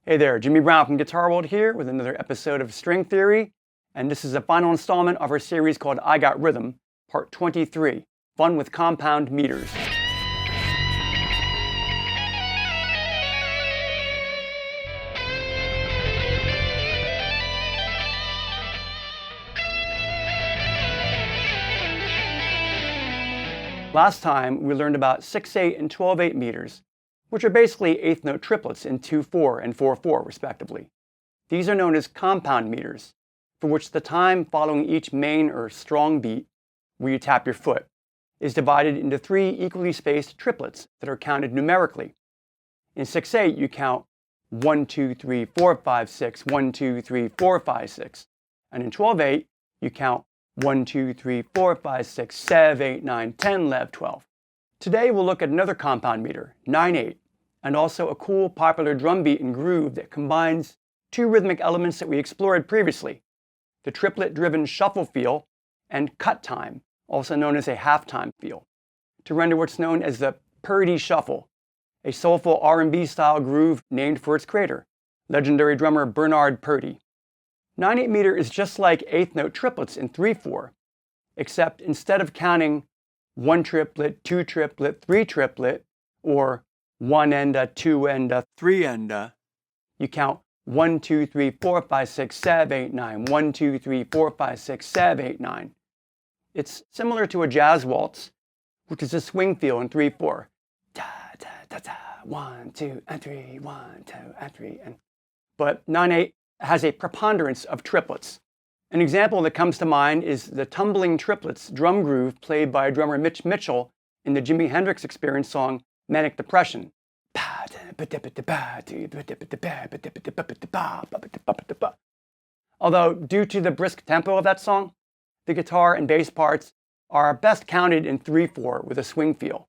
Hey there, Jimmy Brown from Guitar World here with another episode of String Theory, and this is the final installment of our series called I Got Rhythm, Part 23, Fun with Compound Meters. Last time we learned about 6/8 and 12/8 meters, which are basically eighth note triplets in 2/4 and 4/4 respectively. These are known as compound meters, for which the time following each main or strong beat, where you tap your foot, is divided into three equally spaced triplets that are counted numerically. In 6/8 you count 1, 2, 3, 4, 5, 6, 1, 2, 3, 4, 5, 6. And in 12/8 you count 1, 2, 3, 4, 5, 6, 7, 8, 9, 10, 11, 12. Today we'll look at another compound meter, 9/8, and also a cool popular drum beat and groove that combines two rhythmic elements that we explored previously, the triplet-driven shuffle feel and cut time, also known as a halftime feel, to render what's known as the Purdie shuffle, a soulful R&B style groove named for its creator, legendary drummer Bernard Purdie. 9/8 meter is just like eighth note triplets in 3/4, except instead of counting 1 triplet, 2 triplet, 3 triplet, or 1 enda, 2 enda, 3 enda, you count 1, 2, 3, 4, 5, 6, 7, 8, 9, 1, 2, 3, 4, 5, 6, 7, 8, 9. It's similar to a jazz waltz, which is a swing feel in 3/4. Da, da, da, da, 1, 2, and 3, 1, 2, and 3. But 9/8 has a preponderance of triplets. An example that comes to mind is the tumbling triplets drum groove played by drummer Mitch Mitchell in the Jimi Hendrix Experience song Manic Depression. Although, due to the brisk tempo of that song, the guitar and bass parts are best counted in 3/4 with a swing feel.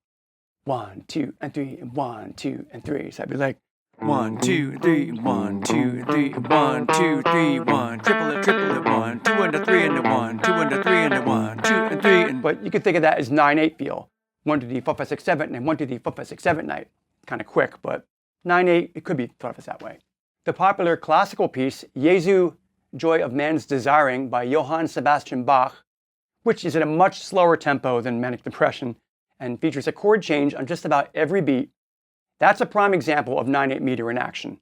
1, 2, and 3, and 1, 2, and 3. So I'd be like 1, 2, 3, 1, 2, 3, 1, 2, 3, 1, triplet, triplet, 1, 2 and a 3 and a 1, 2 and a 3 and a 1, 2 and 3. But you could think of that as 9/8 feel. 1, 2, 3, 4, 5, 6, 7, and 1, 2, 3, 4, 5, 6, 7, 9. Kind of quick, but 9/8, it could be thought of that way. The popular classical piece, Jesu, Joy of Man's Desiring by Johann Sebastian Bach, which is at a much slower tempo than Manic Depression and features a chord change on just about every beat, that's a prime example of 9/8 meter in action.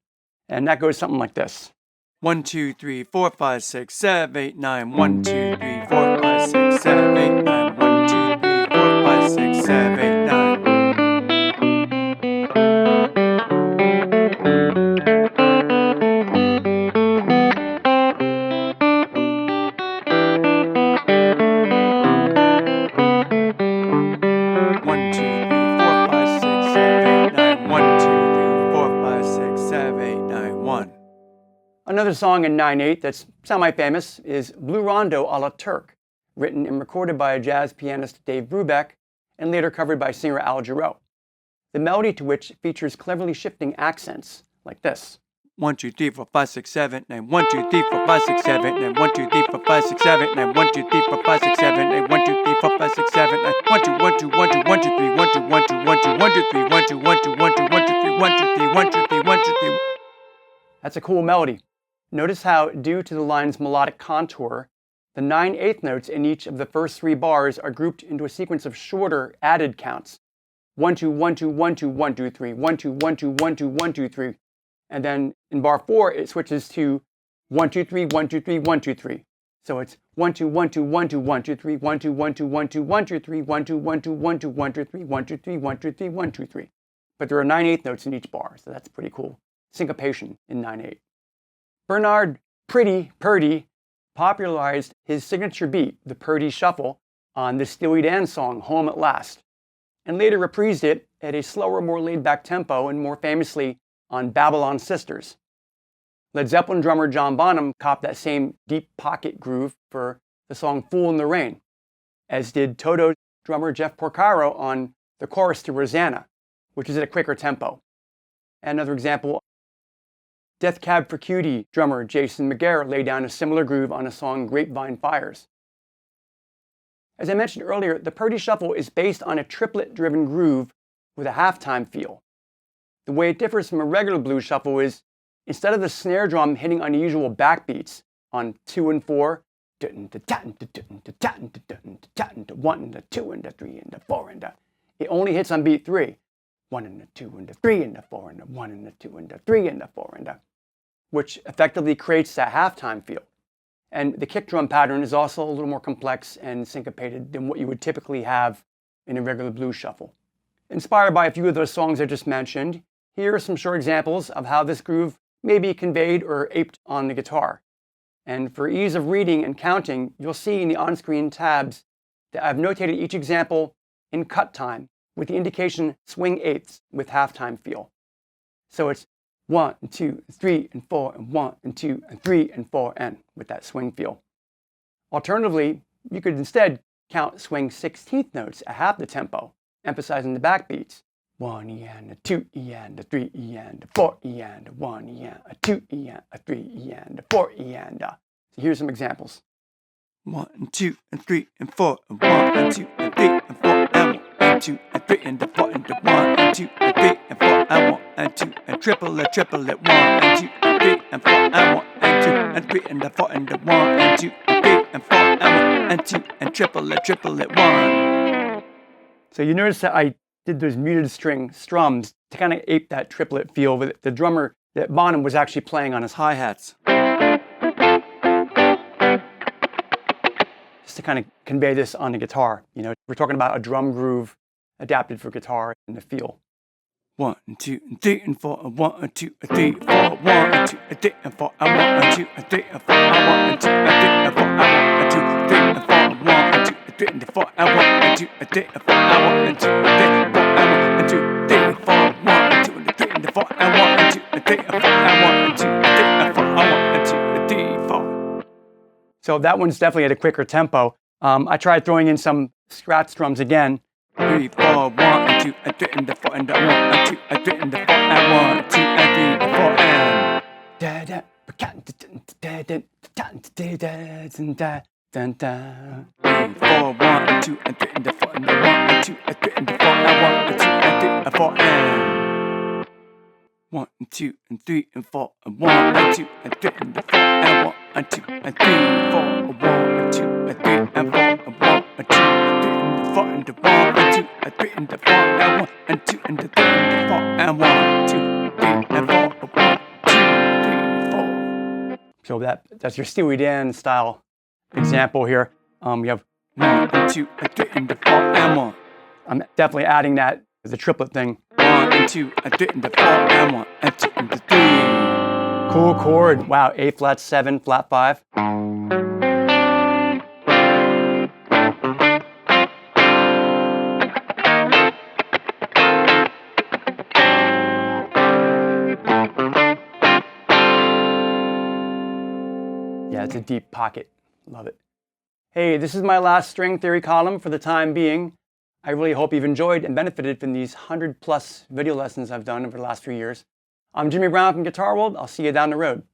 And that goes something like this. 1, 2, 3, 4, 5, 6, 7, 8, 9. 1, 2, 3, 4, 5, 6, 7, 8, 9. 1, 2, 3, 4, 5, 6, 7, 8, 9. Another song in 9/8 that's semi-famous is Blue Rondo a la Turk, written and recorded by jazz pianist Dave Brubeck and later covered by singer Al Jarreau. The melody to which features cleverly shifting accents like this. 1, 2, 3, 4, 5, 6, 7, 9. 1, 2, 3, 4, 5, 6, 7, 9. 1, 2, 3, 4, 5, 6, 7, 9. 1, 2, 3, 4, 5, 6, 7, 9. 1, 2, 3, 4, 5, 6, 7, 9. 1, 2, 1, 2, 1, 2, 1, 2, 3, 1, 2, 1, 2, 1, 2, 1, 2, 3, 1, 2, 1, 2, 1, 2, 1, 2, 3, 1, 2, 3, 1, 2, 3, 1, 2, 3. That's a cool melody. Notice how, due to the line's melodic contour, the 9/8 notes in each of the first three bars are grouped into a sequence of shorter added counts. 1, 2, 1, 2, 1, 2, 1, 2, 3, 1, 2, 1, 2, 1, 2, 1, 2, 3. And then in bar 4, it switches to 1, 2, 3, 1, 2, 3, 1, 2, 3. So it's 1, 2, 1, 2, 1, 2, 1, 2, 3, 1, 2, 1, 2, 1, 2, 1, 2, 3, 1, 2, 1, 2, 1, 2, 1, 2, 3, 1, 2, 3, 1, 2, 3, 1, 2, 3. But there are 9/8 notes in each bar, so that's pretty cool. Syncopation in 9/8. Bernard Purdie popularized his signature beat, the Purdie Shuffle, on the Steely Dan song Home at Last, and later reprised it at a slower, more laid-back tempo and more famously on Babylon Sisters. Led Zeppelin drummer John Bonham copped that same deep pocket groove for the song Fool in the Rain, as did Toto drummer Jeff Porcaro on the chorus to Rosanna, which is at a quicker tempo. Another example, Death Cab for Cutie drummer Jason McGarrett laid down a similar groove on a song Grapevine Fires. As I mentioned earlier, the Purdie Shuffle is based on a triplet-driven groove with a halftime feel. The way it differs from a regular blues shuffle is instead of the snare drum hitting unusual backbeats on 2 and 4, 1 and the 2 and the 3 and the 4 and the, it only hits on beat 3. 1 and the 2 and the 3 and the 4 and the 1 and the 2 and the 3 and the 4 and the, which effectively creates that halftime feel. And the kick drum pattern is also a little more complex and syncopated than what you would typically have in a regular blues shuffle. Inspired by a few of those songs I just mentioned, here are some short examples of how this groove may be conveyed or aped on the guitar. And for ease of reading and counting, you'll see in the on-screen tabs that I've notated each example in cut time with the indication swing eighths with halftime feel. So it's 1 and 2 and 3 and 4 and 1 and 2 and 3 and 4 and with that swing feel. Alternatively, you could instead count swing 16th notes at half the tempo, emphasizing the backbeats. 1 E and a 2 E and a 3 E and a 4 E and a 1 E and a 2 E and a 3 E and a 4 E and a. So here's some examples. 1 and 2 and 3 and 4 and 1 and 2 and 3 and 4 and 1 and 2 and 3 and the 4 and the 1 and 2 and 3 and 4 and 1 and 2 and triplet 1 and 2 and 3 and 4 and 1 and 2 and 3 and the 4 and the 1 and 2 and 3 and 4 and 1 and 2 and triplet 1. So you notice that I did those muted string strums to kind of ape that triplet feel with the drummer that Bonham was actually playing on his hi-hats. Just to kind of convey this on the guitar. You know, we're talking about a drum groove adapted for guitar and the feel. 1 and 2 and 3 and 4 and 1 and 2 and 3 4 1 and 2 and 3 and 4 and 1 and 2 and 3 and 4 and 1 and 2 and 3 and 4 and 1 and 2 and 3 and 4 and 1 and 2 and 3 and 4 and 1 and 2 and 3 and 4 and 1 and 2 and 3 and 4 and 2 and 3 and 4 and 1 and 2 and 3 and 4 and 1 and 2 and 3 and 4 and 1 and 2 and 3 and 4 and 1 and 2 and 3 4. So that one's definitely at a quicker tempo. I tried throwing in some scratch drums again. 3 4 1 and 2 and 3 and 4 and 1 and 2 and 3 and 4 and 1 and 2 and 3 and 4 and. 3 4 1 and 2 and 3 and 4 and 1 and 2 and 3 and 4 and 1 and 2 and 3 and 4 and. 1 and 2 and 3 and 4 and 1 and 2 and 3 and 4 and 1 and 2 and 3 and 4 and 1 and 2 and 3 and 4 and 1 and 2 and 3 and 4 and 1 and 2 and 3 and 4 and 1 and 2 and 3 and 4 and 1 2 3 and 4 and 1 2 3 4. So that's your Steely Dan style example here. We have 1 and 2 and 3 and 4 and 1. I'm definitely adding that as a triplet thing. 1 and 2 and 3 and 4 and 1 and 2 and 3. Cool chord. Wow, A flat 7, flat 5. Yeah, it's a deep pocket. Love it. Hey, this is my last string theory column for the time being. I really hope you've enjoyed and benefited from these 100+ video lessons I've done over the last few years. I'm Jimmy Brown from Guitar World. I'll see you down the road.